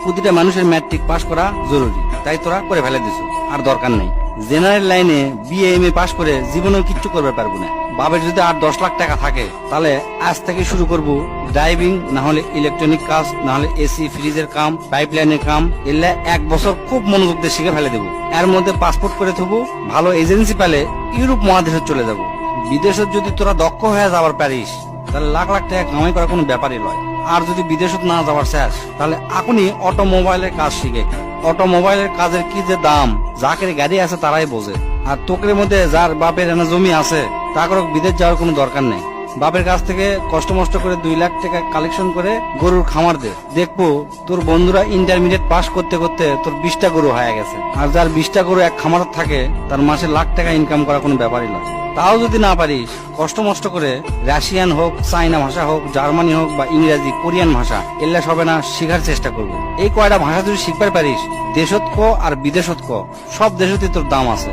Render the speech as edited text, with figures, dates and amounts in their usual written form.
প্রতিটা মানুষের matric pass করা জরুরি, তাই তোরা করে ফেলে দিছ, আর দরকার নেই। জেনারেল লাইনে বিএ এম এ পাস করে জীবনেও কিচ্ছু করবে পারবো না। বাবার যদি 8-10 লাখ টাকা থাকে তাহলে আজ থেকে শুরু করব ড্রাইভিং, না হলে ইলেকট্রনিক কাজ, না হলে এসি ফ্রিজের কাম, পাইপলাইনের কাম। এলে 1 বছর খুব মনোযোগ দিয়ে শিখে ফেলে দেবো। এর মধ্যে পাসপোর্ট করে থবো, ভালো এজেন্সি পেলে ইউরোপ মহাদেশে চলে যাব। বিদেশে যদি তোরা দক্ষ হয়ে যাবার পারিস তাহলে লাখ লাখ টাকা কামাই করা কোনো ব্যাপারই নয়। আর যদি বিদেশত না যাওয়ার শেষ তাহলে এখনই অটোমোবাইলের কাজ শিখে। অটোমোবাইলের কাজের কি যে দাম, যাকের গাড়ি আছে তারাই বোঝে। আর তোকের মধ্যে যার বাপের এনে জমি আছে তাকে বিদেশ যাওয়ার কোনো দরকার নেই। বাপের কাছ থেকে কষ্ট মষ্ট করে 2 লাখ টাকা কালেকশন করে গরুর খামার দে, দেখবো তোর বন্ধুরা ইন্টারমিডিয়েট পাস করতে করতে তোর 20টা গরু হয়ে গেছে। আর যার 20টা গরু এক খামার থাকে তার মাসে লাখ টাকা ইনকাম করা কোনো ব্যাপারই নয়। তাও যদি না পারিস কষ্ট মষ্ট করে রাশিয়ান হোক, চাইনা ভাষা হোক, জার্মানি হোক বা ইংরেজি, কোরিয়ান ভাষা এলে সবে না শেখার চেষ্টা করবো। এই কয়টা ভাষা যদি শিখতে পারিস, দেশত ক আর বিদেশত ক, সব দেশতে তোর দাম আছে।